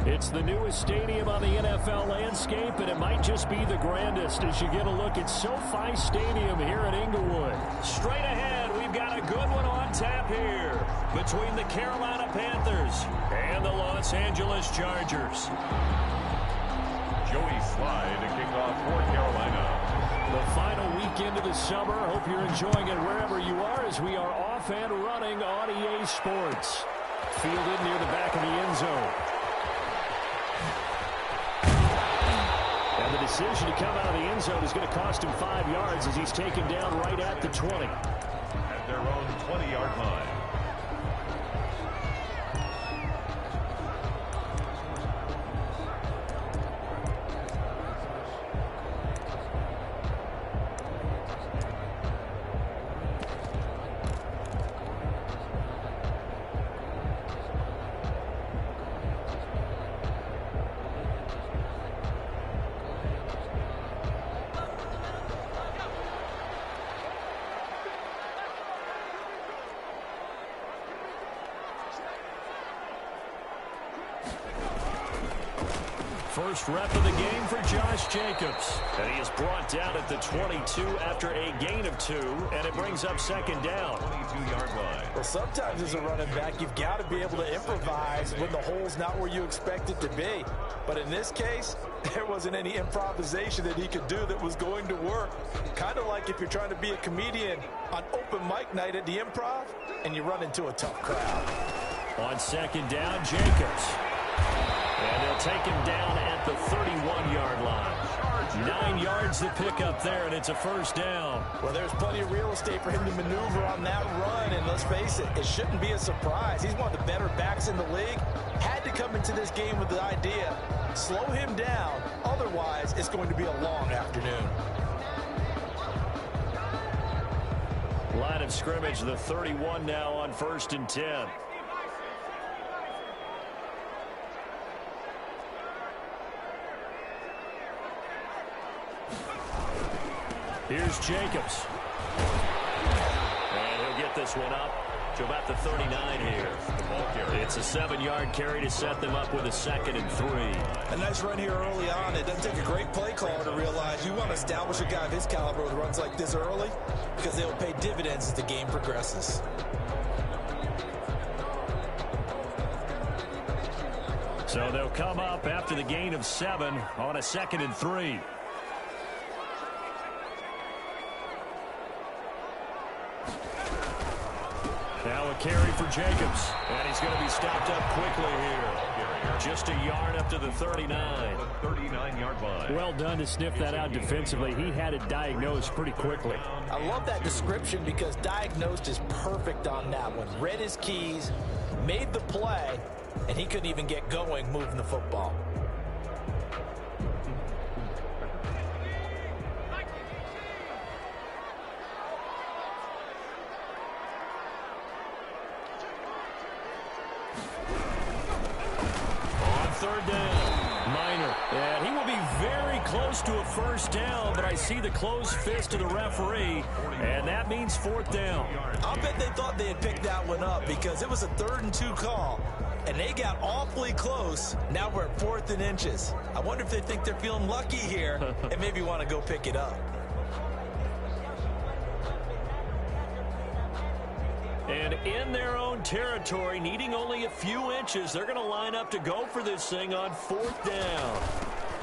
It's the newest stadium on the NFL landscape, and it might just be the grandest as you get a look at SoFi Stadium here in Inglewood. Straight ahead, we've got a good one on tap here between the Carolina Panthers and the Los Angeles Chargers. Joey Slye to kick off for Carolina. The final weekend of the summer. Hope you're enjoying it wherever you are as we are off and running on EA Sports. Fielded near the back of the end zone. And the decision to come out of the end zone is going to cost him 5 yards as he's taken down right at the 20. At their own 20-yard line. First rep of the game for Josh Jacobs. And he is brought down at the 22 after a gain of 2, and it brings up second down. 22-yard line. Well, sometimes as a running back, you've got to be able to improvise when the hole's not where you expect it to be. But in this case, there wasn't any improvisation that he could do that was going to work. Kind of like if you're trying to be a comedian on open mic night at the Improv, and you run into a tough crowd. On second down, Jacobs. And they'll take him down at the 31-yard line. 9 yards to pick up there, and it's a first down. Well, there's plenty of real estate for him to maneuver on that run, and let's face it, it shouldn't be a surprise. He's one of the better backs in the league. Had to come into this game with the idea, slow him down, otherwise it's going to be a long afternoon. Line of scrimmage, the 31 now on 1st and 10. Here's Jacobs. And he'll get this one up to about the 39 here. It's a 7-yard carry to set them up with a 2nd and 3. A nice run here early on. It doesn't take a great play caller to realize you want to establish a guy of his caliber with runs like this early because they will pay dividends as the game progresses. So they'll come up after the gain of 7 on a 2nd and 3. Now a carry for Jacobs, and he's going to be stopped up quickly here. Just a yard up to the 39. 39-yard line. Well done to sniff that out defensively. He had it diagnosed pretty quickly. I love that description because diagnosed is perfect on that one. Read his keys, made the play, and he couldn't even get going moving the football. Third down. Minor. And he will be very close to a first down, but I see the closed fist of the referee, and that means 4th down. I'll bet they thought they had picked that one up because it was a 3rd and 2 call, and they got awfully close. Now we're at 4th and inches. I wonder if they think they're feeling lucky here and maybe want to go pick it up. And in their own territory, needing only a few inches, they're going to line up to go for this thing on 4th down.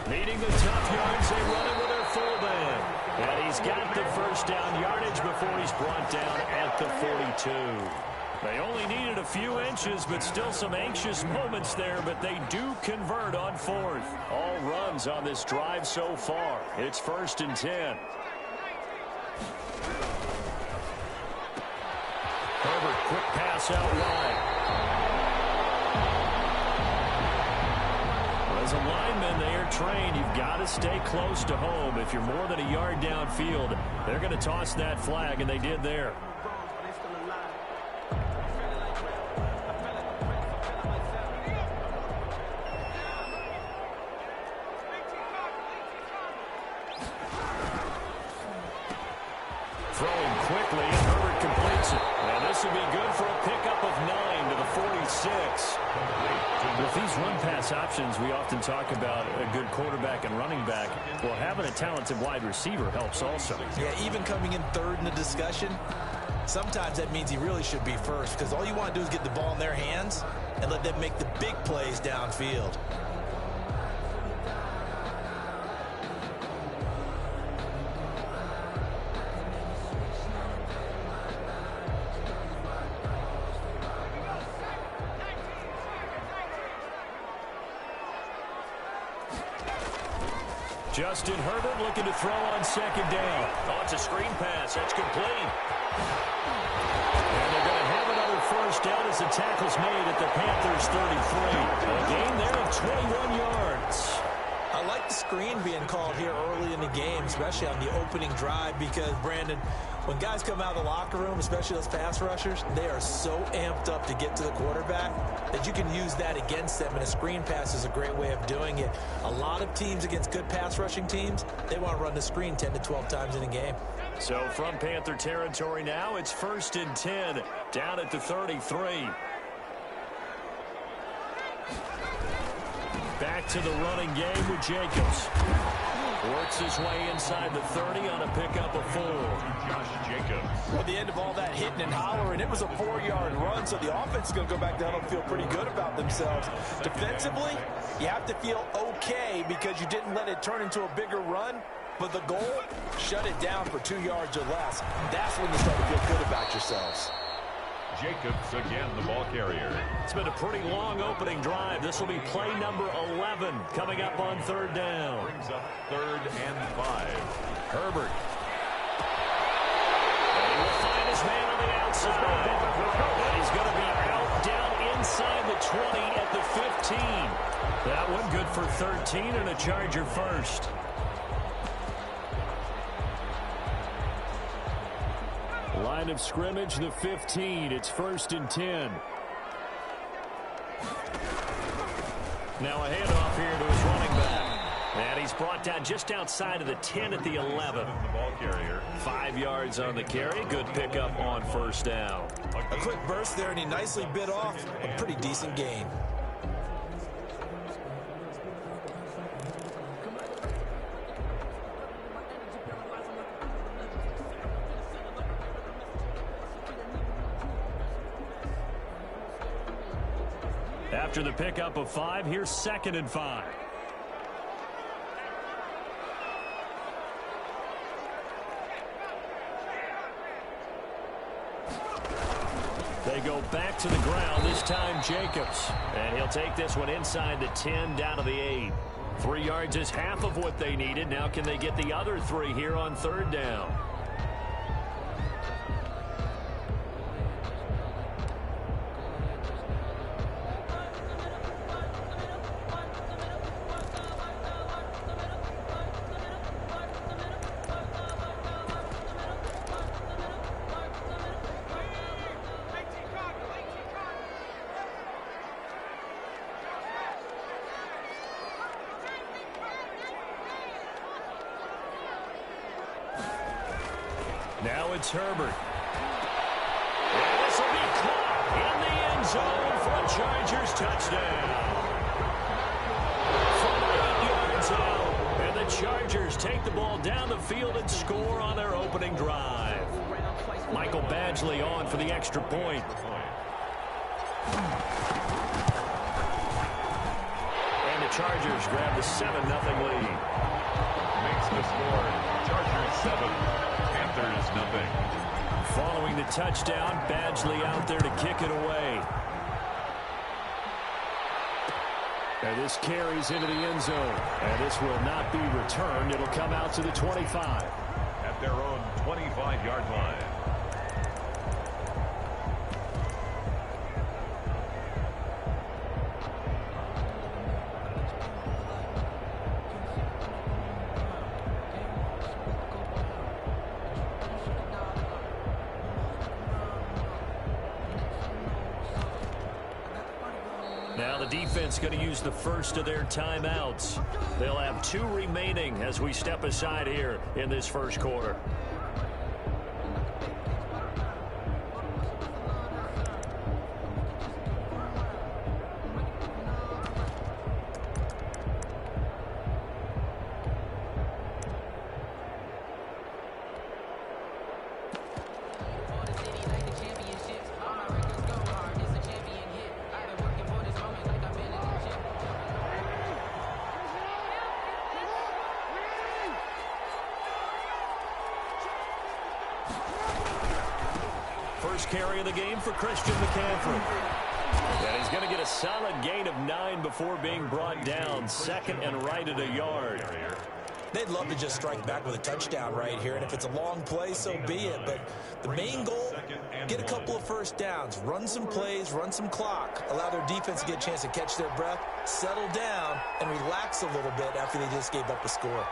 Needing the tough yards, they run it with their fullback. And he's got the first down yardage before he's brought down at the 42. They only needed a few inches, but still some anxious moments there, but they do convert on 4th. All runs on this drive so far. It's 1st and 10. Herbert, quick pass out wide. As a lineman, they are trained. You've got to stay close to home. If you're more than a yard downfield, they're going to toss that flag, and they did there. throwing quickly, and Herbert completes it. And this will be good for a pickup of 9 to the 46. With these run-pass options, we often talk about a good quarterback and running back. Well, having a talented wide receiver helps also. Yeah, even coming in third in the discussion, sometimes that means he really should be first, because all you want to do is get the ball in their hands and let them make the big plays downfield. Justin Herbert looking to throw on second down. Oh, it's a screen pass. That's complete. And they're going to have another first down as the tackle's made at the Panthers' 33. A gain there of 21 yards. I like the screen being called here early in the game, especially on the opening drive, because, Brandon, when guys come out of the locker room, especially those pass rushers, they are so amped up to get to the quarterback that you can use that against them, and a screen pass is a great way of doing it. A lot of teams against good pass rushing teams, they want to run the screen 10 to 12 times in a game. So from Panther territory now, it's 1st and 10, down at the 33. Back to the running game with Jacobs. Works his way inside the 30 on a pickup of 4. Josh Jacobs. Well, at the end of all that hitting and hollering, it was a 4-yard run, so the offense is going to go back down and feel pretty good about themselves. Defensively, you have to feel okay because you didn't let it turn into a bigger run, but the goal, shut it down for 2 yards or less. That's when you start to feel good about yourselves. Jacobs again, the ball carrier. It's been a pretty long opening drive. This will be play number 11 coming up on 3rd down. Brings up 3rd and 5. Herbert. And he will find his man on the outside. And he's going to be out down inside the 20 at the 15. That one good for 13 and a Charger first. Line of scrimmage, the 15. It's 1st and 10. Now a handoff here to his running back. And he's brought down just outside of the 10 at the 11. The ball carrier. 5 yards on the carry. Good pickup on 1st down. A quick burst there, and he nicely bit off a pretty decent gain. After the pickup of 5, here's 2nd and 5. They go back to the ground, this time Jacobs. And he'll take this one inside the 10, down to the 8. 3 yards is half of what they needed. Now can they get the other 3 here on 3rd down? Now it's Herbert. And this will be caught in the end zone for a Chargers touchdown. From 8 yards out. And the Chargers take the ball down the field and score on their opening drive. Michael Badgley on for the extra point. And the Chargers grab the 7-0 lead. Makes the score. Chargers 7. Panthers nothing. Following the touchdown, Badgley out there to kick it away. And this carries into the end zone. And this will not be returned. It'll come out to the 25. At their own 25-yard line. Now the defense going to use the first of their timeouts. They'll have 2 remaining as we step aside here in this first quarter. First carry of the game for Christian McCaffrey. And he's going to get a solid gain of 9 before being brought down. Second and right at a yard. They'd love to just strike back with a touchdown right here, and if it's a long play, so be it. But the main goal, get a couple of first downs, run some plays, run some clock, allow their defense to get a chance to catch their breath, settle down, and relax a little bit after they just gave up a score.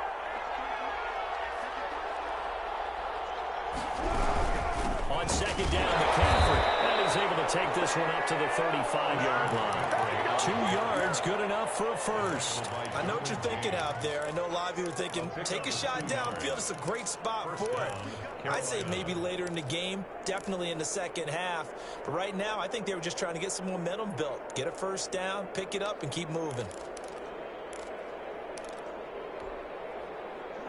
On second down, McCaffrey. And he's able to take this one up to the 35-yard line. 2 yards, good enough for a first. I know what you're thinking out there. I know a lot of you are thinking, take a shot downfield. It's a great spot for it. I'd say maybe later in the game, definitely in the second half. But right now, I think they were just trying to get some momentum built. Get a first down, pick it up, and keep moving.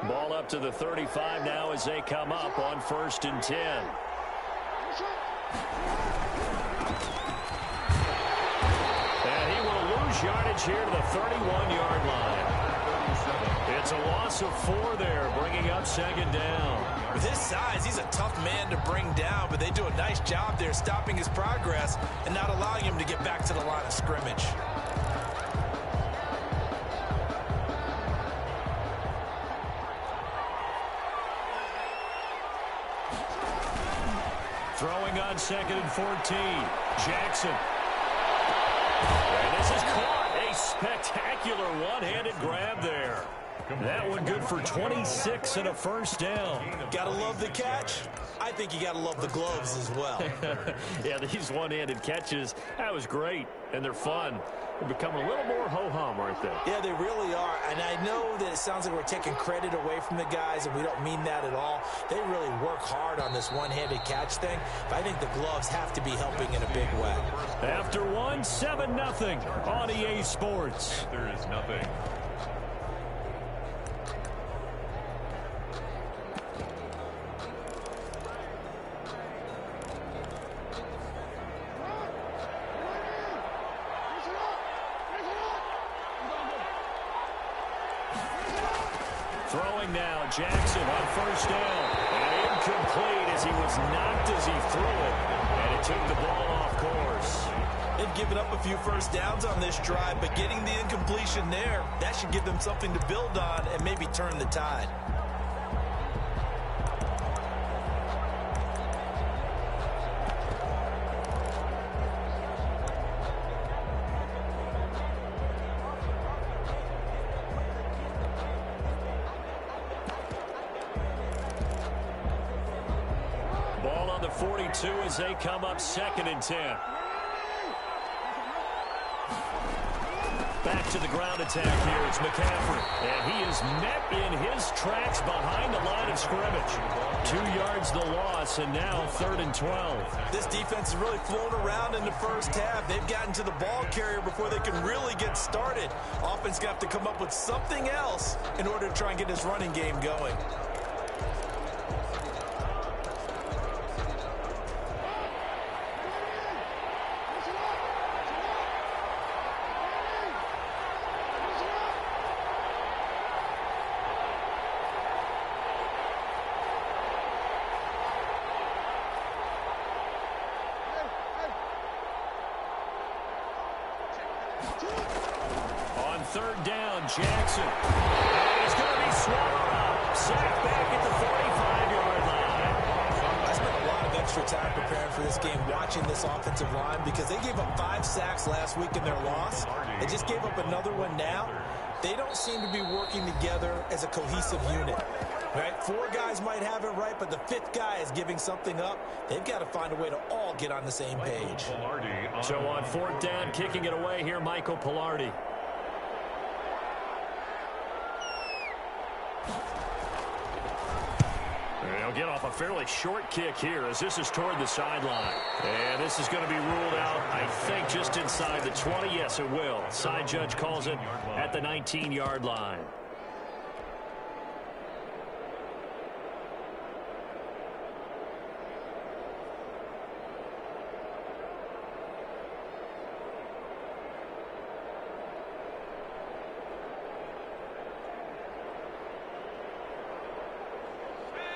Ball up to the 35 now as they come up on 1st and 10. And he will lose yardage here to the 31-yard line. It's a loss of 4 there, bringing up second down. With his size, he's a tough man to bring down, but they do a nice job there stopping his progress and not allowing him to get back to the line of scrimmage. Throwing on 2nd and 14. Jackson. And this is caught. A spectacular one-handed grab there. That one good for 26 and a first down. Gotta love the catch. I think you gotta love the gloves as well. Yeah, these one-handed catches, that was great, and they're fun. They're becoming a little more ho-hum, aren't they? Yeah, they really are. And I know that it sounds like we're taking credit away from the guys, and we don't mean that at all. They really work hard on this one-handed catch thing, but I think the gloves have to be helping in a big way. After one, 7-0 on EA Sports. There is nothing. Throwing now, Jackson on first down. And incomplete as he was knocked as he threw it. And it took the ball off course. They've given up a few first downs on this drive, but getting the incompletion there, that should give them something to build on and maybe turn the tide. Ball on the 42 as they come up 2nd and 10. Back to the ground attack here. It's McCaffrey. And he is met in his tracks behind the line of scrimmage. 2 yards the loss, and now 3rd and 12. This defense has really flown around in the first half. They've gotten to the ball carrier before they can really get started. Offense going to have to come up with something else in order to try and get this running game going. On 3rd down, Jackson. And he's going to be swallowed up. Sacked back at the 45-yard line. I spent a lot of extra time preparing for this game, watching this offensive line, because they gave up 5 sacks last week in their loss. They just gave up another one now. They don't seem to be working together as a cohesive unit. Right? 4 guys might have it right, but the 5th guy is giving something up. They've got to find a way to all get on the same page. So on 4th down, kicking it away here, Michael Pilardi. They'll get off a fairly short kick here as this is toward the sideline. And this is going to be ruled out, I think, just inside the 20. Yes, it will. Side judge calls it at the 19-yard line.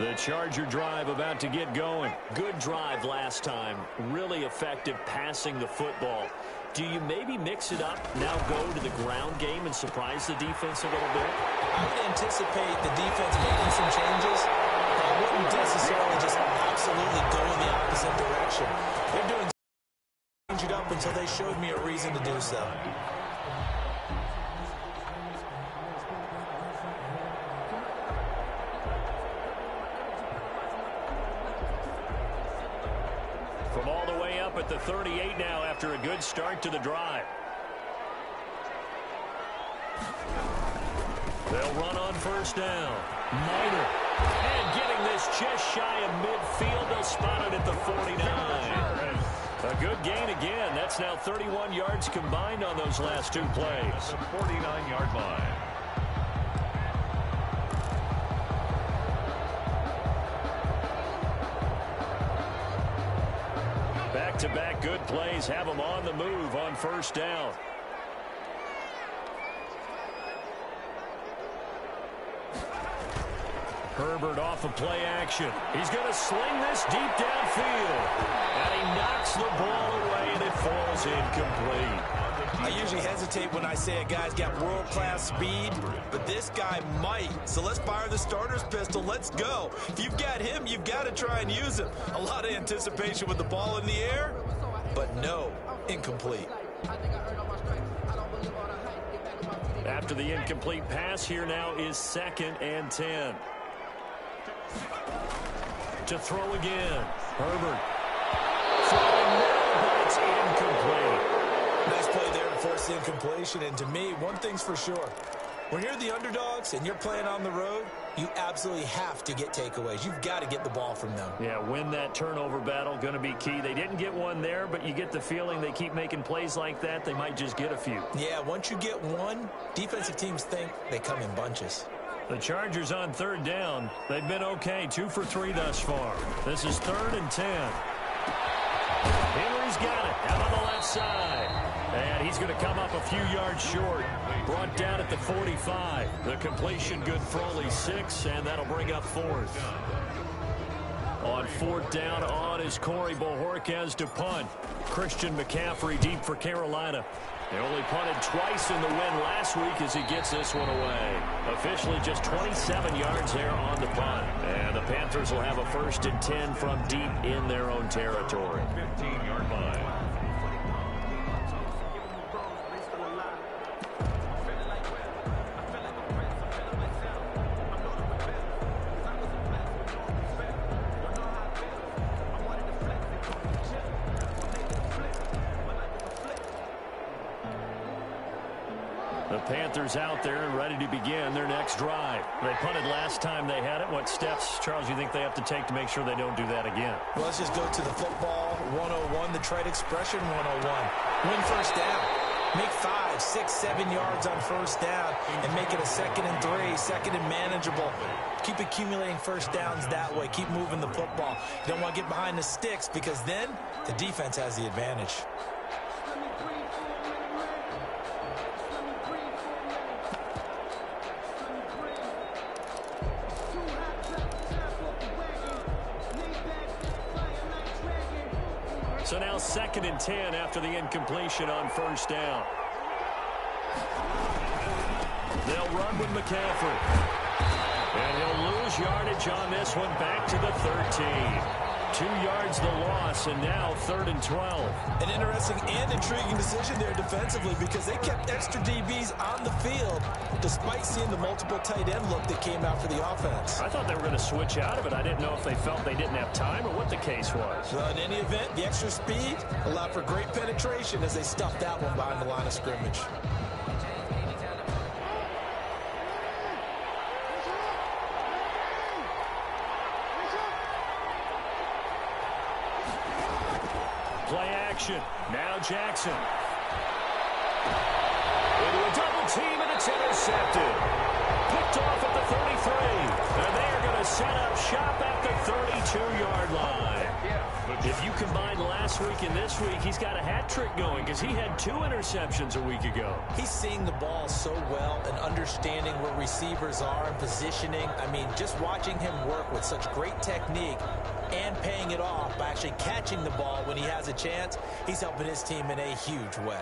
The Charger drive about to get going. Good drive last time. Really effective passing the football. Do you maybe mix it up, now go to the ground game and surprise the defense a little bit? I would anticipate the defense making some changes. But I wouldn't necessarily just absolutely go in the opposite direction. They're doing change it up until they showed me a reason to do so. From all the way up at the 38 now after a good start to the drive. They'll run on first down. Minor. And getting this just shy of midfield. They'll spot it at the 49. A good gain again. That's now 31 yards combined on those last two plays. The 49-yard line. Back-to-back good plays have them on the move on first down. Herbert off of play action. He's going to sling this deep downfield. And he knocks the ball away, and it falls incomplete. I usually hesitate when I say a guy's got world-class speed, but this guy might. So let's fire the starter's pistol. Let's go. If you've got him, you've got to try and use him. A lot of anticipation with the ball in the air, but no, incomplete. After the incomplete pass, here now is 2nd and 10. To throw again. Herbert. Throwing now, but it's incomplete. Nice play there to force the incompletion. And to me, one thing's for sure. When you're the underdogs and you're playing on the road, you absolutely have to get takeaways. You've got to get the ball from them. Yeah, win that turnover battle, going to be key. They didn't get one there, but you get the feeling they keep making plays like that, they might just get a few. Yeah, once you get one, defensive teams think they come in bunches. The Chargers on 3rd down. They've been okay, 2 for 3 thus far. This is 3rd and 10. Henry's got it out on the left side. And he's going to come up a few yards short. Brought down at the 45. The completion good for only 6, and that'll bring up 4th. On 4th down on is Corey Bojorquez to punt. Christian McCaffrey deep for Carolina. They only punted twice in the win last week as he gets this one away. Officially just 27 yards there on the punt. And the Panthers will have a 1st and 10 from deep in their own territory. 15-yard line. The Panthers out there and ready to begin their next drive. They punted last time they had it. What steps, Charles, you think they have to take to make sure they don't do that again? Well, let's just go to the football 101, the trade expression 101. Win first down. Make 5, 6, 7 yards on first down and make it a 2nd and 3, 2nd and manageable. Keep accumulating first downs that way. Keep moving the football. You don't want to get behind the sticks because then the defense has the advantage. So now 2nd and 10 after the incompletion on first down. They'll run with McCaffrey. And he'll lose yardage on this one back to the 13. 2 yards the loss, and now 3rd and 12. An interesting and intriguing decision there defensively because they kept extra DBs on the field despite seeing the multiple tight end look that came out for the offense. I thought they were going to switch out of it. I didn't know if they felt they didn't have time or what the case was. Well, in any event, the extra speed allowed for great penetration as they stuffed that one behind the line of scrimmage. Play action. Now Jackson. Into a double team, and it's intercepted. Picked off at the 33. And they are going to set up shop at the 32-yard line. The If you combine last week and this week, he's got a hat trick going because he had 2 interceptions a week ago. He's seeing the ball so well and understanding where receivers are and positioning. I mean, just watching him work with such great technique and paying it off by actually catching the ball when he has a chance, he's helping his team in a huge way.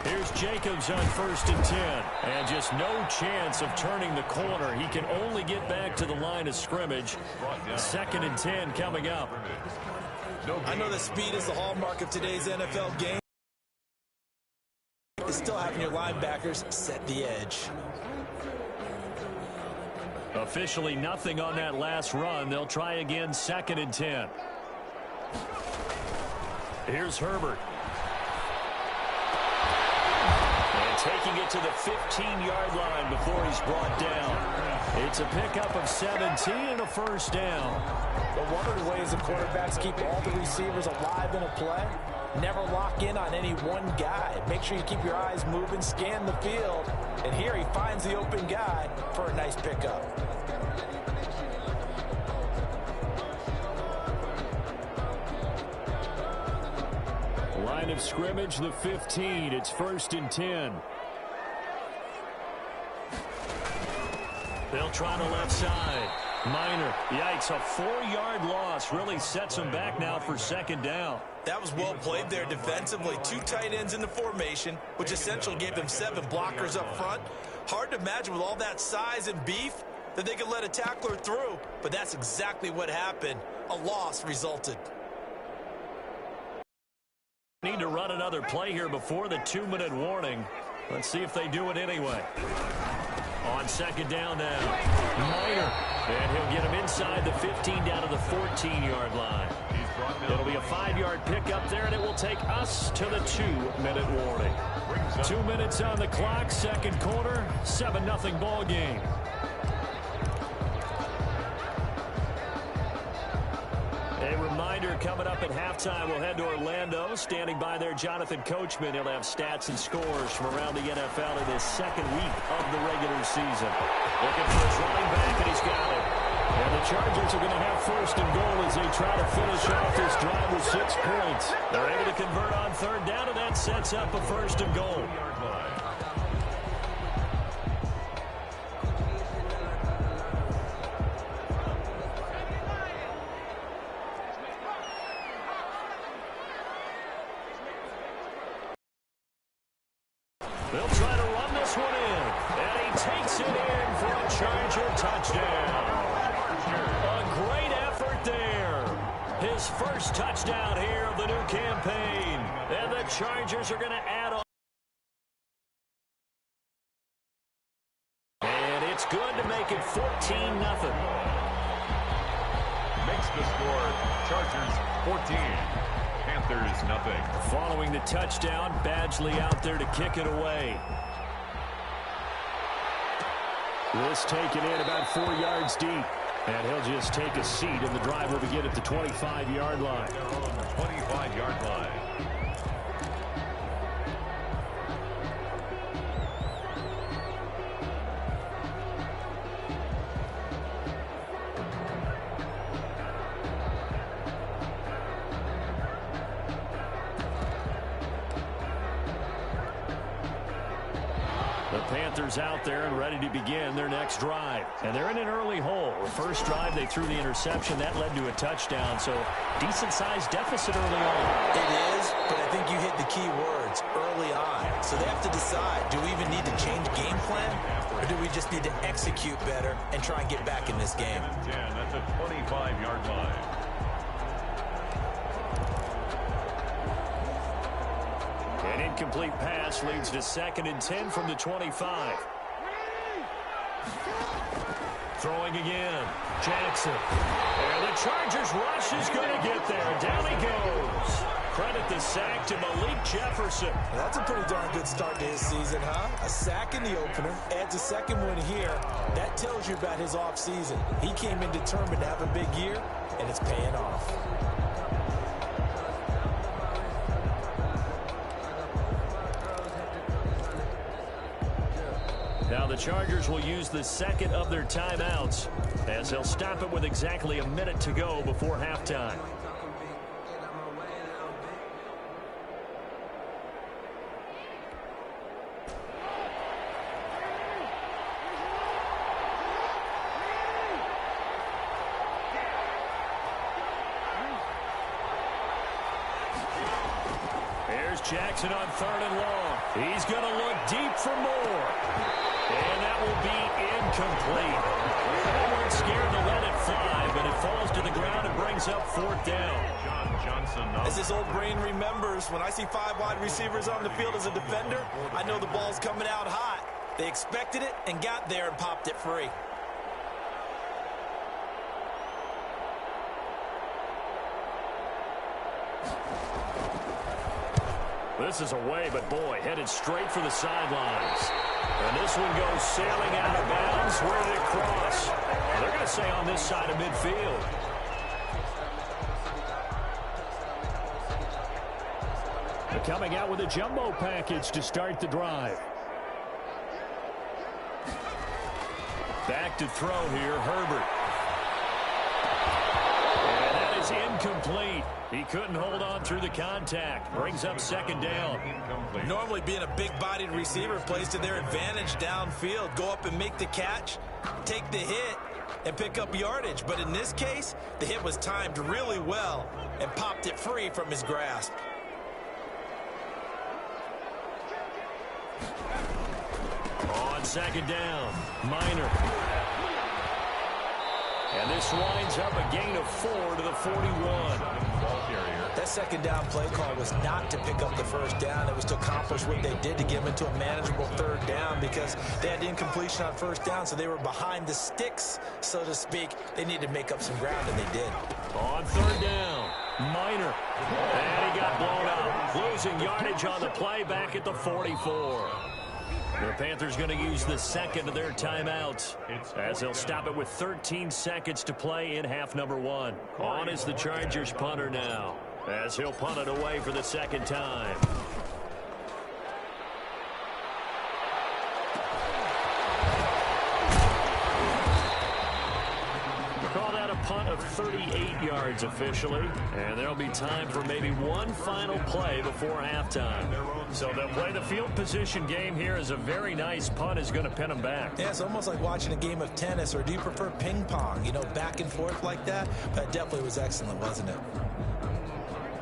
Here's Jacobs on 1st and 10. And just no chance of turning the corner. He can only get back to the line of scrimmage. 2nd and 10 coming up. I know that speed is the hallmark of today's NFL game. It's still having your linebackers set the edge. Officially nothing on that last run. They'll try again 2nd and 10. Here's Herbert. Taking it to the 15-yard line before he's brought down. It's a pickup of 17 and a 1st down. But one of the ways the quarterbacks keep all the receivers alive in a play, never lock in on any one guy. Make sure you keep your eyes moving, scan the field. And here he finds the open guy for a nice pickup. Line of scrimmage, the 15. It's 1st and 10. They'll try the left side. Minor. Yikes, a 4-yard loss really sets them back now for 2nd down. That was well played there defensively. 2 tight ends in the formation, which essentially gave them 7 blockers up front. Hard to imagine with all that size and beef that they could let a tackler through, but that's exactly what happened. A loss resulted. Need to run another play here before the 2-minute warning. Let's see if they do it anyway. On 2nd down now. Minor. And he'll get him inside the 15 down to the 14-yard line. It'll be a 5-yard pickup there, and it will take us to the 2-minute warning. 2 minutes on the clock, 2nd quarter, 7-0 ball game. A reminder coming up at halftime, we'll head to Orlando. Standing by there, Jonathan Coachman. He'll have stats and scores from around the NFL in his 2nd week of the regular season. Looking for his running back, and he's got it. And the Chargers are going to have 1st and goal as they try to finish off this drive with 6 points. They're able to convert on 3rd down, and that sets up a 1st and goal. They'll try to run this one in. And he takes it in for a Charger touchdown. A great effort there. His 1st touchdown here of the new campaign. And the Chargers are going to add on. And it's good to make it 14-0. Makes the score Chargers 14. Panthers nothing. Following the touchdown, Badgley out there to kick it away. This taken in about 4 yards deep. And he'll just take a seat, and the drive will begin at the 25-yard line. 25-yard line. Panthers out there and ready to begin their next drive. And they're in an early hole. The first drive, they threw the interception. That led to a touchdown. So decent-sized deficit early on. It is, but I think you hit the key words, early on. So they have to decide, do we even need to change game plan? Or do we just need to execute better and try and get back in this game? 10, that's a 25-yard line. An incomplete pass leads to 2nd and 10 from the 25. Throwing again. Jackson. And the Chargers rush is going to get there. Down he goes. Credit the sack to Malik Jefferson. Well, that's a pretty darn good start to his season, huh? A sack in the opener, adds a 2nd one here. That tells you about his offseason. He came in determined to have a big year, and it's paying off. Now the Chargers will use the 2nd of their timeouts. as he'll stop it with exactly a minute to go before halftime. Jackson on 3rd and long. He's going to look deep for more. And that will be incomplete. They weren't scared to let it fly, but it falls to the ground and brings up 4th down. As his old brain remembers, when I see 5 wide receivers on the field as a defender, I know the ball's coming out hot. They expected it and got there and popped it free. This is away, but boy, headed straight for the sidelines. And this one goes sailing out of bounds. Where did it cross? They're going to say on this side of midfield. They're coming out with a jumbo package to start the drive. Back to throw here, Herbert. And that is incomplete. He couldn't hold on through the contact. Brings up 2nd down. Normally being a big-bodied receiver plays to their advantage downfield. Go up and make the catch, take the hit, and pick up yardage. But in this case, the hit was timed really well and popped it free from his grasp. On 2nd down, Minor. And this winds up a gain of 4 to the 41. That 2nd down play call was not to pick up the 1st down. It was to accomplish what they did to get them into a manageable 3rd down because they had incompletion on 1st down, so they were behind the sticks, so to speak. They needed to make up some ground, and they did. On 3rd down, Minor. And he got blown up. Losing yardage on the play back at the 44. The Panthers going to use the 2nd of their timeouts as they'll stop it with 13 seconds to play in half number 1. On is the Chargers punter now as he'll punt it away for the 2nd time. Call that a punt of 38 yards officially, and there'll be time for maybe one final play before halftime. So they'll play the field position game here as a very nice punt is going to pin them back. Yeah, it's almost like watching a game of tennis, or do you prefer ping pong? You know, back and forth like that? That definitely was excellent, wasn't it?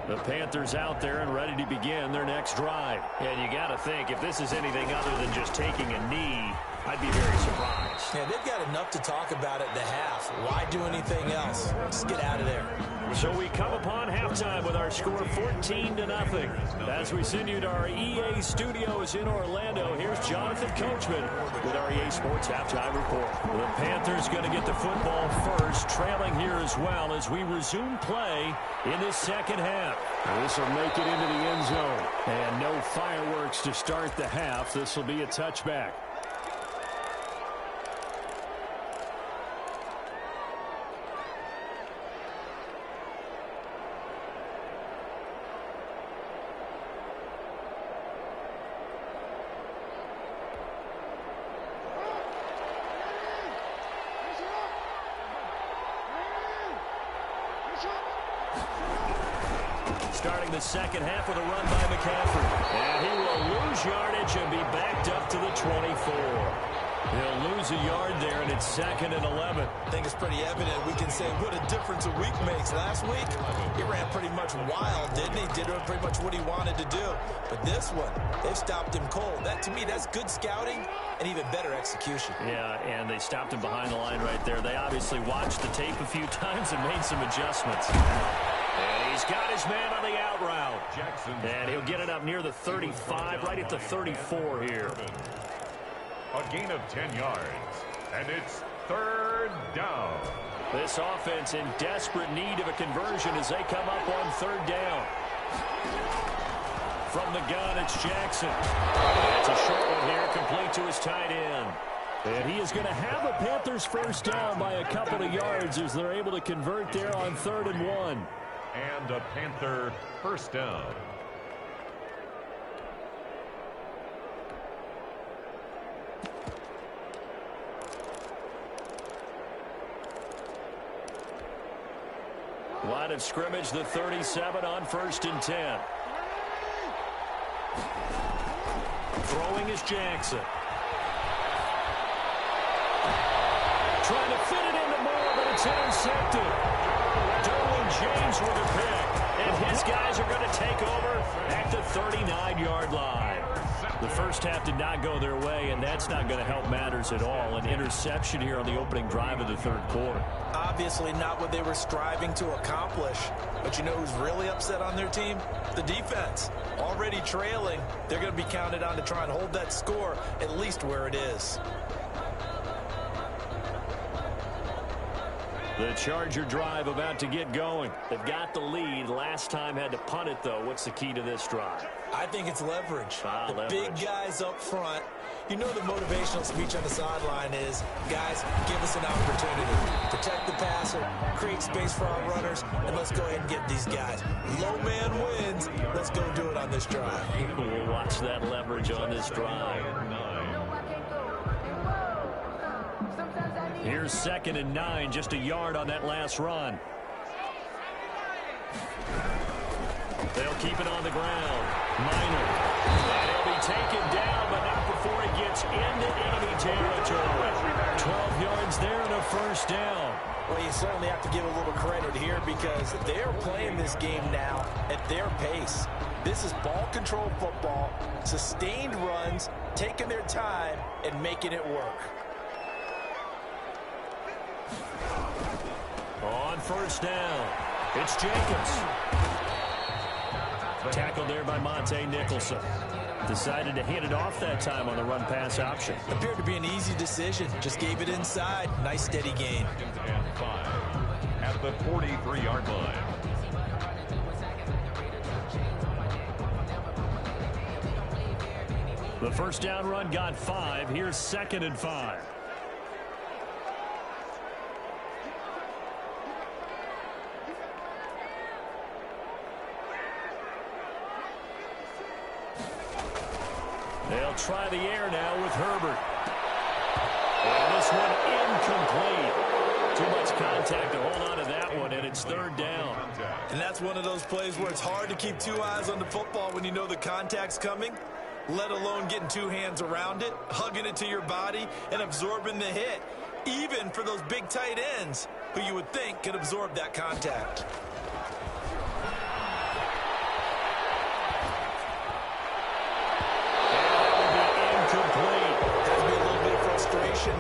The Panthers out there and ready to begin their next drive. And you got to think, if this is anything other than just taking a knee, I'd be very surprised. Yeah, they've got enough to talk about at the half. Why do anything else? Just get out of there. So we come upon halftime with our score 14-0. As we send you to our EA studios in Orlando, here's Jonathan Coachman with our EA Sports Halftime Report. The Panthers going to get the football first, trailing here as well as we resume play in this 2nd half. This will make it into the end zone. And no fireworks to start the half. This will be a touchback. Starting the 2nd half with a run by McCaffrey. And he will lose yardage and be backed up to the 24. He'll lose a yard there, and it's 2nd and 11. I think it's pretty evident. We can say what a difference a week makes. Last week, he ran pretty much wild, didn't he? Did pretty much what he wanted to do. But this one, they've stopped him cold. That, to me, that's good scouting and even better execution. Yeah, and they stopped him behind the line right there. They obviously watched the tape a few times and made some adjustments. And he's got his man on the out route. And he'll get it up near the 35, right at the 34 here. A gain of 10 yards. And it's 3rd down. This offense in desperate need of a conversion as they come up on 3rd down. From the gun, it's Jackson. It's a short one here, complete to his tight end. And he is going to have a Panthers 1st down by a couple of yards as they're able to convert there on 3rd and 1. And a Panther 1st down. Line of scrimmage, the 37 on 1st and 10. Throwing is Jackson. Trying to fit it into Moore, but it's intercepted. Derwin James with a pick. And his guys are going to take over at the 39-yard line. The first half did not go their way, and that's not going to help matters at all. An interception here on the opening drive of the third quarter. Obviously not what they were striving to accomplish. But you know who's really upset on their team? The defense. Already trailing, they're going to be counted on to try and hold that score at least where it is. The Charger drive about to get going. They've got the lead. Last time had to punt it, though. What's the key to this drive? I think it's leverage. Leverage. Big guys up front. You know the motivational speech on the sideline is, guys, give us an opportunity. Protect the passer, create space for our runners, and let's go ahead and get these guys. Low man wins. Let's go do it on this drive. We'll watch that leverage on this drive. Here's 2nd and 9, just a yard on that last run. They'll keep it on the ground. Minor. And he'll be taken down, but not before he gets into enemy territory. 12 yards there and a first down. Well, you certainly have to give a little credit here because they're playing this game now at their pace. This is ball control football, sustained runs, taking their time, and making it work. On 1st down, it's Jacobs. Tackled there by Monte Nicholson. Decided to hand it off that time on the run-pass option. Appeared to be an easy decision. Just gave it inside. Nice steady gain. And 5 at the 43-yard line. The first down run got 5. Here's 2nd and 5. They'll try the air now with Herbert. And this one incomplete. Too much contact to hold on to that one, and it's 3rd down. And that's one of those plays where it's hard to keep 2 eyes on the football when you know the contact's coming, let alone getting 2 hands around it, hugging it to your body, and absorbing the hit, even for those big tight ends who you would think could absorb that contact.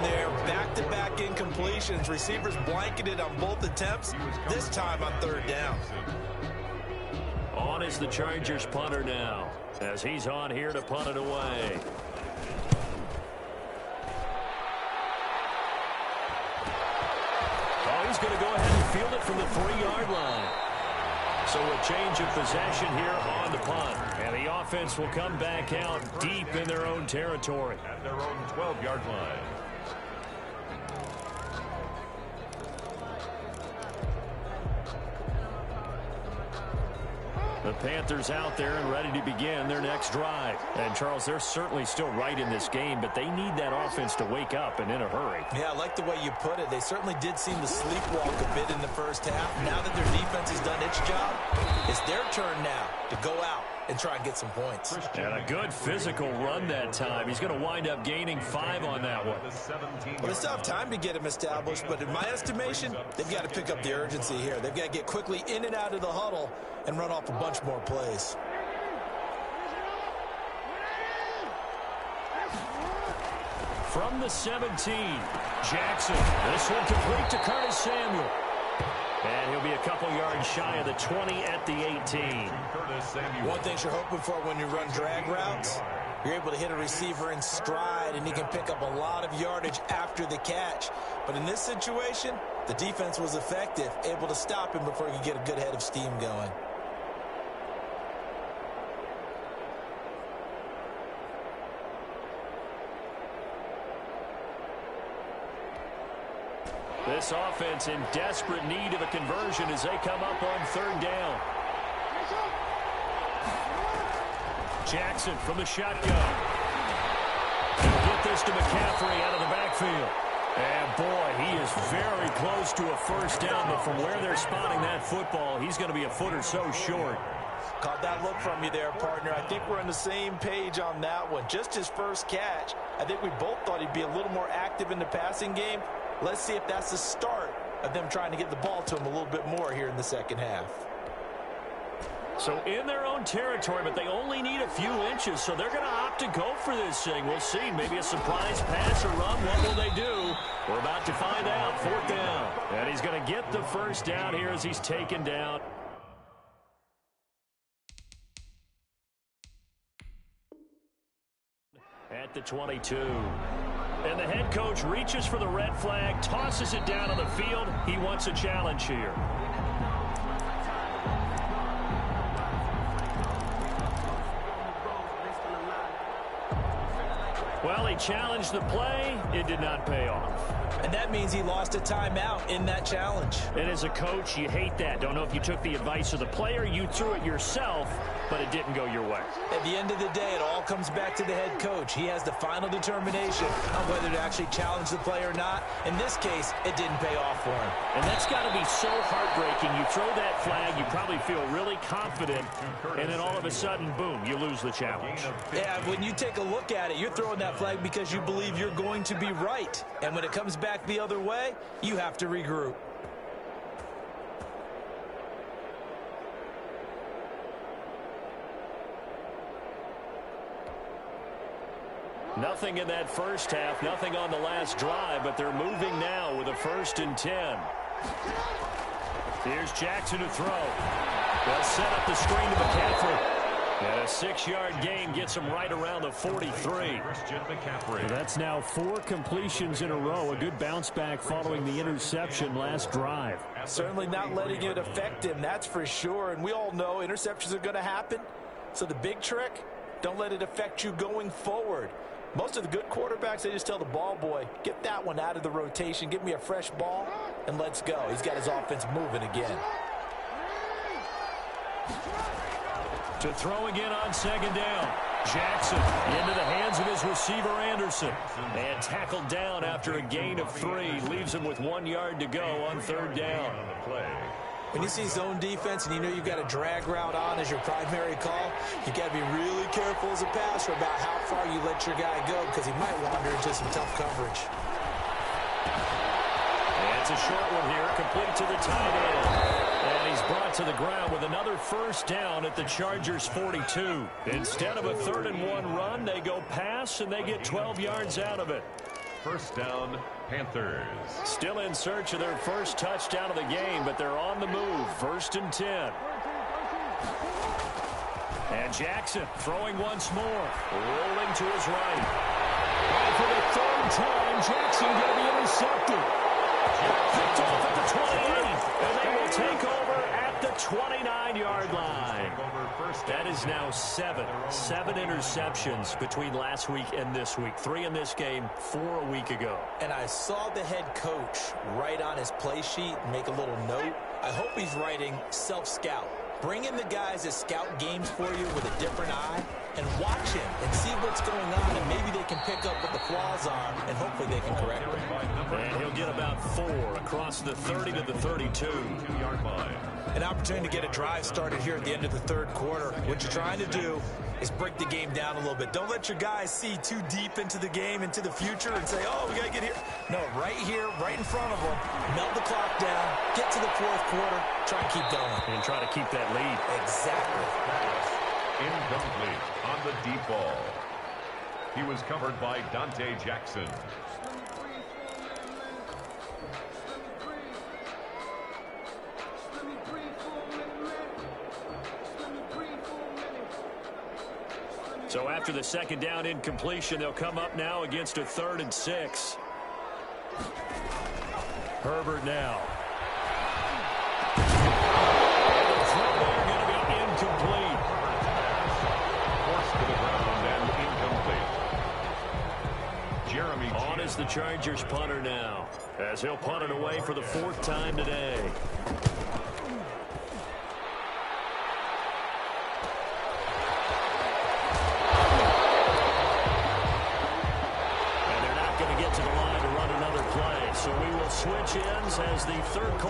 There, back-to-back incompletions. Receivers blanketed on both attempts, this time on 3rd down. On is the Chargers punter now, as he's on here to punt it away. Oh, he's going to go ahead and field it from the 3-yard line. So a change of possession here on the punt. And the offense will come back out deep in their own territory. At their own 12-yard line. The Panthers out there and ready to begin their next drive. And, Charles, they're certainly still right in this game, but they need that offense to wake up and in a hurry. Yeah, I like the way you put it. They certainly did seem to sleepwalk a bit in the first half. Now that their defense has done its job, it's their turn now to go out and try and get some points. And a good physical run that time. He's going to wind up gaining 5 on that one. Well, they still have time to get him established, but in my estimation, they've got to pick up the urgency here. They've got to get quickly in and out of the huddle and run off a bunch more plays. From the 17, Jackson. This one complete to Curtis Samuel. And he'll be a couple yards shy of the 20 at the 18. One thing you're hoping for when you run drag routes, you're able to hit a receiver in stride, and he can pick up a lot of yardage after the catch. But in this situation, the defense was effective, able to stop him before he could get a good head of steam going. This offense in desperate need of a conversion as they come up on 3rd down. Jackson from the shotgun. He'll get this to McCaffrey out of the backfield. And, boy, he is very close to a first down, but from where they're spotting that football, he's going to be a foot or so short. Caught that look from you there, partner. I think we're on the same page on that one. Just his first catch. I think we both thought he'd be a little more active in the passing game. Let's see if that's the start of them trying to get the ball to him a little bit more here in the second half. So in their own territory, but they only need a few inches, so they're going to opt to go for this thing. We'll see. Maybe a surprise pass or run. What will they do? We're about to find out. Fourth down. And he's going to get the first down here as he's taken down. At the 22. And the head coach reaches for the red flag, tosses it down on the field. He wants a challenge here. Well, he challenged the play. It did not pay off. And that means he lost a timeout in that challenge. And as a coach, you hate that. Don't know if you took the advice of the player, you threw it yourself, but it didn't go your way. At the end of the day, it all comes back to the head coach. He has the final determination on whether to actually challenge the play or not. In this case, it didn't pay off for him. And that's got to be so heartbreaking. You throw that flag, you probably feel really confident, and then all of a sudden, boom, you lose the challenge. Yeah, when you take a look at it, you're throwing that flag because you believe you're going to be right. And when it comes back the other way, you have to regroup. Nothing in that first half, nothing on the last drive, but they're moving now with a 1st and 10. Here's Jackson to throw. They'll set up the screen to McCaffrey. And a 6-yard gain gets him right around the 43. That's now 4 completions in a row. A good bounce back following the interception last drive. Certainly not letting it affect him, that's for sure. And we all know interceptions are going to happen. So the big trick, don't let it affect you going forward. Most of the good quarterbacks, they just tell the ball boy, get that one out of the rotation, give me a fresh ball, and let's go. He's got his offense moving again. To throw again on 2nd down. Jackson into the hands of his receiver, Anderson. And tackled down after a gain of 3. Leaves him with 1 yard to go on 3rd down. When you see zone defense and you know you've got a drag route on as your primary call, you got to be really careful as a passer about how far you let your guy go because he might wander into some tough coverage. And it's a short one here, complete to the tight end. And he's brought to the ground with another 1st down at the Chargers' 42. Instead of a 3rd and 1 run, they go pass and they get 12 yards out of it. 1st down, Panthers. Still in search of their first touchdown of the game, but they're on the move. 1st and 10. And Jackson throwing once more. Rolling to his right. And for the 3rd time, Jackson going to be intercepted. Picked off at the 28, and they will take over at the 29-yard line. That is now 7 interceptions between last week and this week. 3 in this game, 4 a week ago. And I saw the head coach write on his play sheet, make a little note. I hope he's writing self-scout. Bring in the guys that scout games for you with a different eye and watch him and see what's going on, and maybe they can pick up what the flaws are, and hopefully they can correct them. And he'll get about 4 across the 30 to the 32. 2-yard line. An opportunity to get a drive started here at the end of the 3rd quarter. What you're trying to do is break the game down a little bit. Don't let your guys see too deep into the game, into the future, and say, oh, we got to get here. No, right here, right in front of them. Melt the clock down, get to the 4th quarter, try and keep going. And try to keep that lead. Exactly. Incomplete on the deep ball. He was covered by Dante Jackson. So after the 2nd down incompletion, they'll come up now against a 3rd and 6. Herbert now. The throw there going to be incomplete. Forced to the ground and incomplete. Jeremy On is the Chargers punter now, as he'll punt it away for the 4th time today. And they're not going to get to the line to run another play.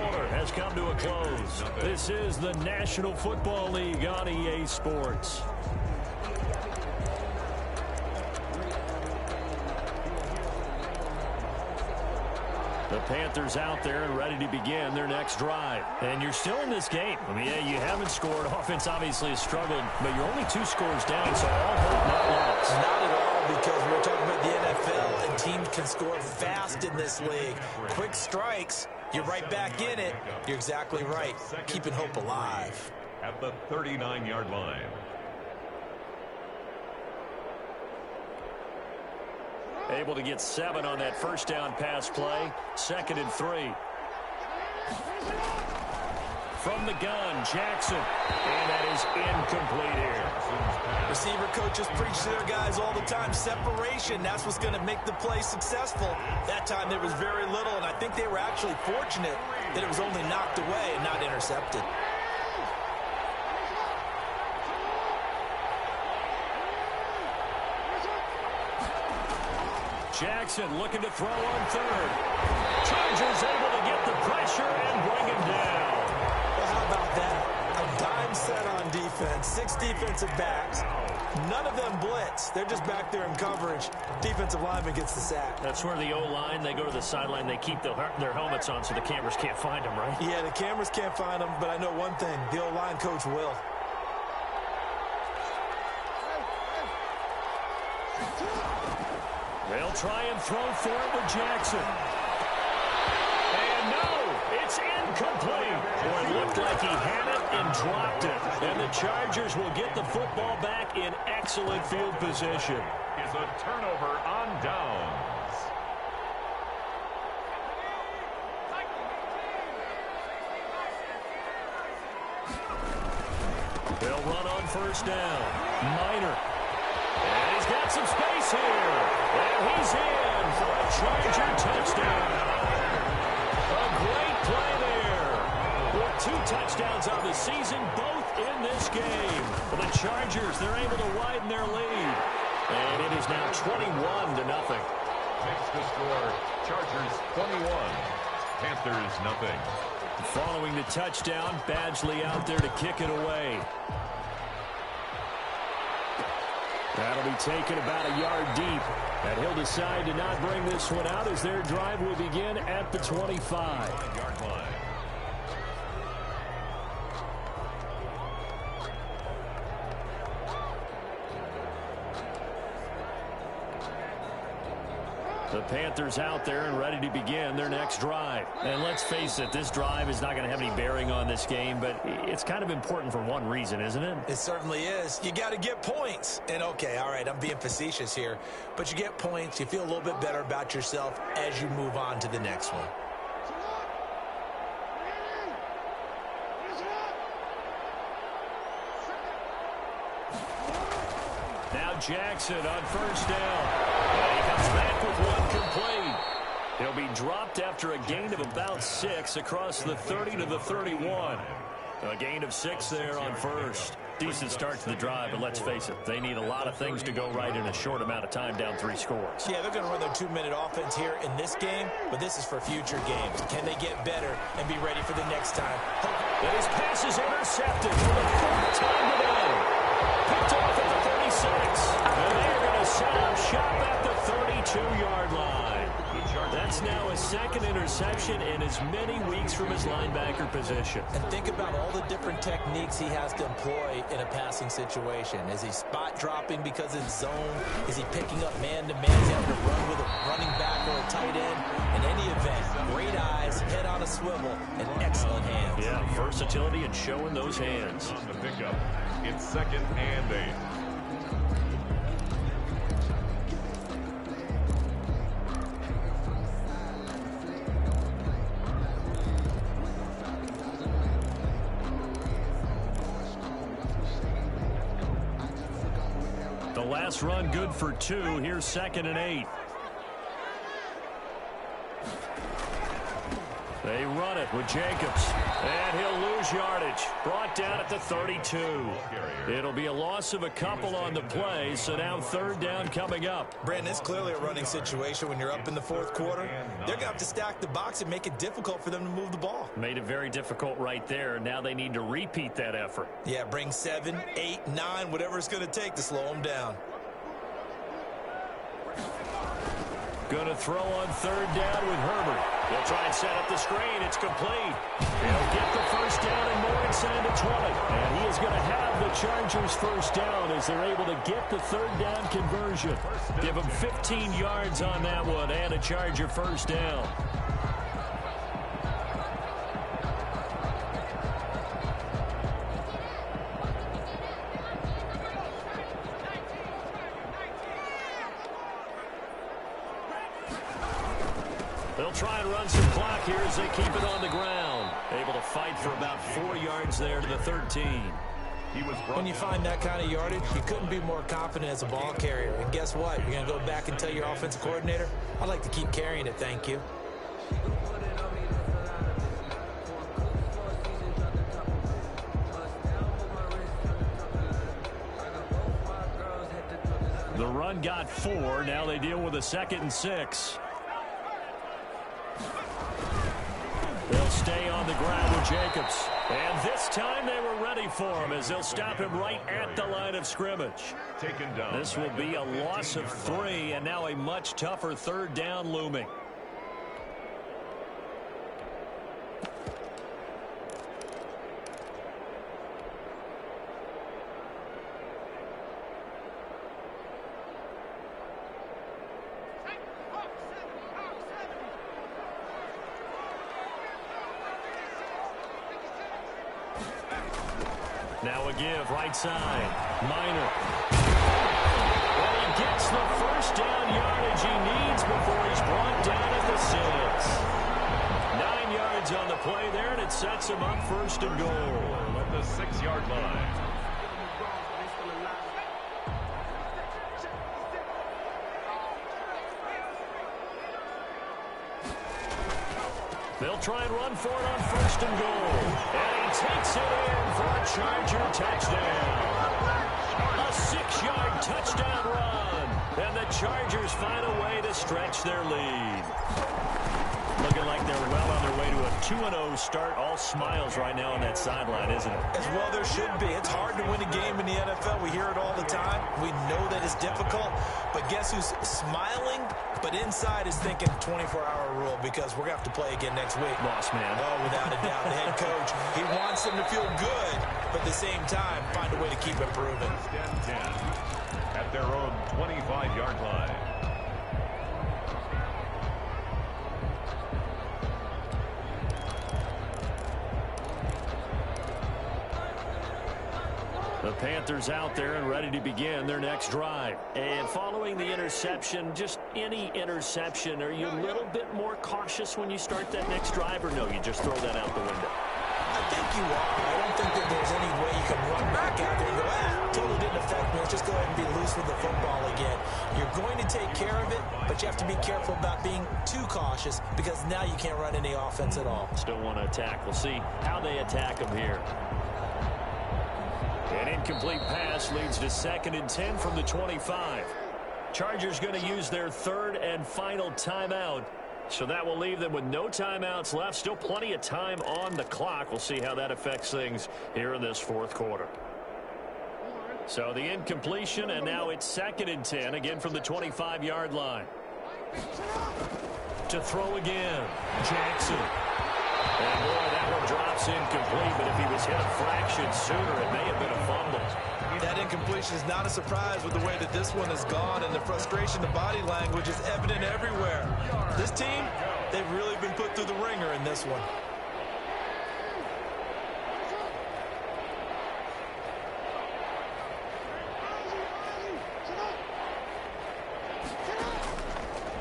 quarter has come to a close. This is the National Football League on EA Sports. The Panthers out there and ready to begin their next drive. And you're still in this game. I mean, yeah, you haven't scored. Offense obviously has struggled, but you're only 2 scores down, so all hope not lost. Not at all, because we're talking about the NFL, and teams can score fast in this league. Quick strikes, you're right back in it. You're exactly right. Keeping hope alive. At the 39-yard line. Able to get 7 on that first down pass play. 2nd and 3. From the gun, Jackson. And that is incomplete here. Receiver coaches preach to their guys all the time. Separation, that's what's going to make the play successful. That time there was very little, and I think they were actually fortunate that it was only knocked away and not intercepted. Jackson looking to throw on 3rd. Chargers able to get the pressure and bring him down. Well, how about that? A dime set on defense. 6 defensive backs. None of them blitz. They're just back there in coverage. Defensive lineman gets the sack. That's where the O-line, they go to the sideline, they keep their helmets on so the cameras can't find them, right? Yeah, the cameras can't find them, but I know one thing. The O-line coach will. They'll try and throw for it with Jackson. And no, it's incomplete. Boy, it looked like he had it and dropped it. And the Chargers will get the football back in excellent field position. Is a turnover on downs. They'll run on first down. Minor. And he's got some space here. And he's in for a Charger touchdown. A great play there. With 2 touchdowns on the season, both in this game. For the Chargers, they're able to widen their lead. And it is now 21-0. Makes the score. Chargers 21. Panthers nothing. Following the touchdown, Badgley out there to kick it away. That'll be taken about a yard deep. And he'll decide to not bring this one out as their drive will begin at the 25-yard line. The Panthers out there and ready to begin their next drive. And let's face it, this drive is not going to have any bearing on this game, but it's kind of important for one reason, isn't it? It certainly is. You got to get points. And okay, all right, I'm being facetious here, but you get points, you feel a little bit better about yourself as you move on to the next one. Now Jackson on first down. And he comes back with one complete. He'll be dropped after a gain of about 6 across the 30 to the 31. A gain of 6 there on first. Decent start to the drive, but let's face it, they need a lot of things to go right in a short amount of time, down 3 scores. Yeah, they're going to run their 2-minute offense here in this game, but this is for future games. Can they get better and be ready for the next time? And his pass is intercepted for the 4th time today. Picked off at the 36. And they're going to set up shop at the 32-yard line. That's now a 2nd interception in as many weeks from his linebacker position. And think about all the different techniques he has to employ in a passing situation. Is he spot dropping because it's zone? Is he picking up man-to-man? Is he having to run with a running back or a tight end? In any event, great eyes, head on a swivel, and excellent hands. Yeah, versatility and showing those hands. On the pickup, it's 2nd and 8. The last run good for 2. Here's 2nd and 8. They run it with Jacobs. And he'll lose lose yardage. Brought down at the 32. It'll be a loss of a couple on the play, so now third down coming up. Brandon, it's clearly a running situation when you're up in the fourth quarter. They're going to have to stack the box and make it difficult for them to move the ball. Made it very difficult right there. Now they need to repeat that effort. Yeah, bring 7, 8, 9, whatever it's going to take to slow them down. Going to throw on third down with Herbert. He'll try and set up the screen. It's complete. He'll get the first down and more inside the 20. And he is going to have the Chargers first down as they're able to get the third down conversion. Give him 15 yards on that one and a Charger first down. They'll try and run some clock here as they keep it on the ground. Able to fight for about 4 yards there to the 13. When you find that kind of yardage, you couldn't be more confident as a ball carrier. And guess what? You're going to go back and tell your offensive coordinator, I'd like to keep carrying it, thank you. The run got 4. Now they deal with a 2nd and 6. They'll stay on the ground with Jacobs. And this time they were ready for him as they'll stop him right at the line of scrimmage. This will be a loss of 3 and now a much tougher third down looming. Now a give, right side. Minor. And he gets the first down yardage he needs before he's brought down at the 6. 9 yards on the play there, and it sets him up first and goal. At the 6-yard line. They'll try and run for it on first and goal. And he takes it in for a Charger touchdown. A 6-yard touchdown run. And the Chargers find a way to stretch their lead. Looking like they're well on their way to a 2-0 start. All smiles right now on that sideline, isn't it? As well there should be. It's hard to win a game in the NFL. We hear it all the time. We know that it's difficult. But guess who's smiling? But inside is thinking 24-hour rule because we're going to have to play again next week. Boss man. Oh, without a doubt. The head coach, he wants them to feel good, but at the same time, find a way to keep improving. 10 at their own 25-yard line. The Panthers out there and ready to begin their next drive. And following the interception, just any interception, are you a little bit more cautious when you start that next drive, or no, you just throw that out the window? I think you are. I don't think that there's any way you can run back out there and go, totally didn't affect me. Let's just go ahead and be loose with the football again. You're going to take care of it, but you have to be careful about being too cautious because now you can't run any offense at all. Still want to attack. We'll see how they attack them here. An incomplete pass leads to 2nd and 10 from the 25. Chargers going to use their 3rd and final timeout. So that will leave them with no timeouts left. Still plenty of time on the clock. We'll see how that affects things here in this 4th quarter. So the incompletion, and now it's 2nd and 10, again from the 25-yard line. To throw again, Jackson. And boy, that one drops incomplete, but if he was hit a fraction sooner, it may have been a fumble. That incompletion is not a surprise with the way that this one has gone, and the frustration, the body language is evident everywhere. This team, they've really been put through the ringer in this one.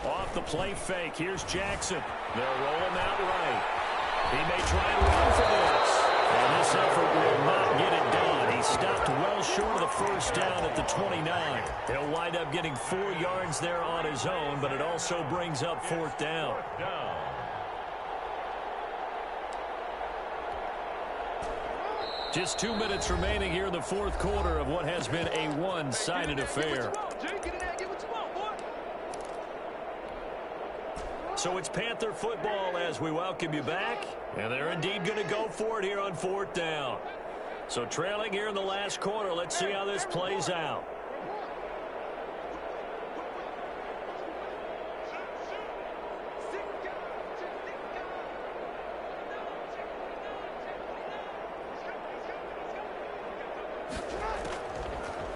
Off the play fake, here's Jackson. They'll roll him out right. He may try and run for this. And this effort will not get it done. He stopped well short of the first down at the 29. He'll wind up getting 4 yards there on his own, but it also brings up 4th down. Just 2 minutes remaining here in the fourth quarter of what has been a one-sided affair. So it's Panther football as we welcome you back. And they're indeed going to go for it here on fourth down. So trailing here in the last quarter. Let's see how this plays out.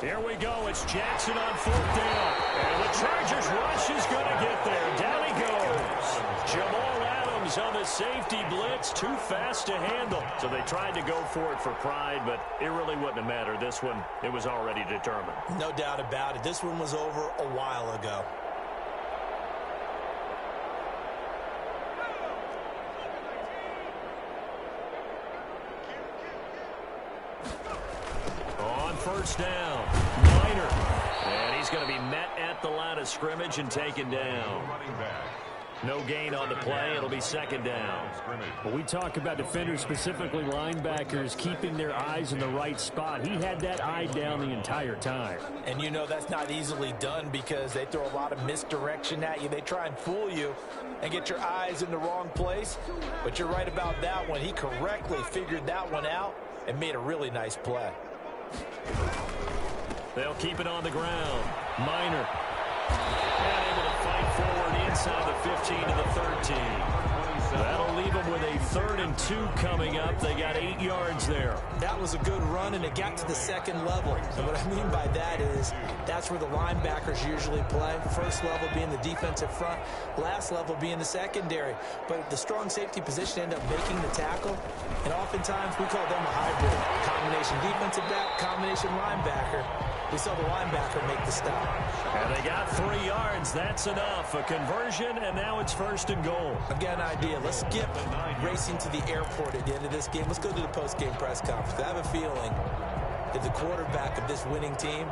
Here we go. It's Jackson on fourth down. And the Chargers rush is going to get there. Down he goes. Jamal Adams on the safety blitz. Too fast to handle. So they tried to go for it for pride, but it really wouldn't have mattered. This one, it was already determined. No doubt about it. This one was over a while ago. First down, Minor, and he's going to be met at the line of scrimmage and taken down. No gain on the play. It'll be second down. When we talk about defenders, specifically linebackers, keeping their eyes in the right spot, he had that eye down the entire time. And you know that's not easily done because they throw a lot of misdirection at you. They try and fool you and get your eyes in the wrong place. But you're right about that one. He correctly figured that one out and made a really nice play. They'll keep it on the ground. Minor. And able to fight forward inside the 15 to the 13. That'll leave them with a 3rd and 2 coming up. They got 8 yards there. That was a good run, and it got to the second level. And what I mean by that is that's where the linebackers usually play. First level being the defensive front, last level being the secondary. But the strong safety position ended up making the tackle, and oftentimes we call them a hybrid. Combination defensive back, combination linebacker. We saw the linebacker make the stop. And they got 3 yards. That's enough. A conversion, and now it's 1st and goal. I've got an idea. Let's skip racing to the airport at the end of this game. Let's go to the post-game press conference. I have a feeling that the quarterback of this winning team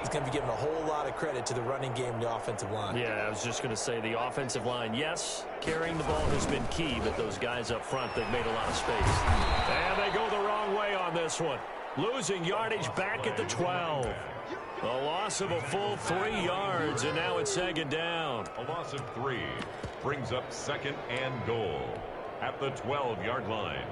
is going to be given a whole lot of credit to the running game and the offensive line. Yeah, I was just going to say the offensive line, yes, carrying the ball has been key, but those guys up front, they've made a lot of space. And they go the wrong way on this one. Losing yardage back at the 12. A loss of a full 3 yards, and now it's second down. A loss of 3 brings up 2nd and goal at the 12-yard line.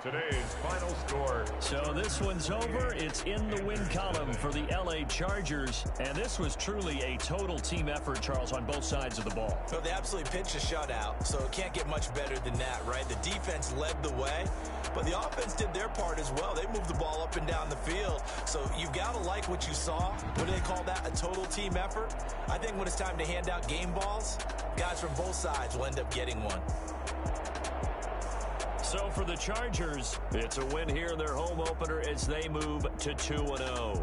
Today's final score. So this one's over. It's in the win column for the LA Chargers. And this was truly a total team effort, Charles, on both sides of the ball. Well, they absolutely pitched a shutout, so it can't get much better than that, right? The defense led the way, but the offense did their part as well. They moved the ball up and down the field. So you've got to like what you saw. What do they call that? A total team effort? I think when it's time to hand out game balls, guys from both sides will end up getting one. So for the Chargers, it's a win here in their home opener as they move to 2-0.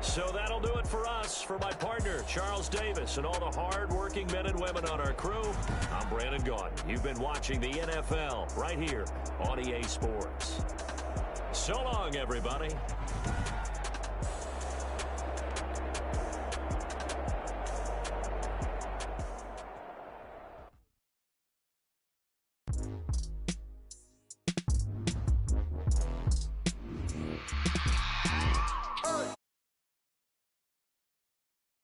So that'll do it for us. For my partner, Charles Davis, and all the hard-working men and women on our crew, I'm Brandon Gaudin. You've been watching the NFL right here on EA Sports. So long, everybody.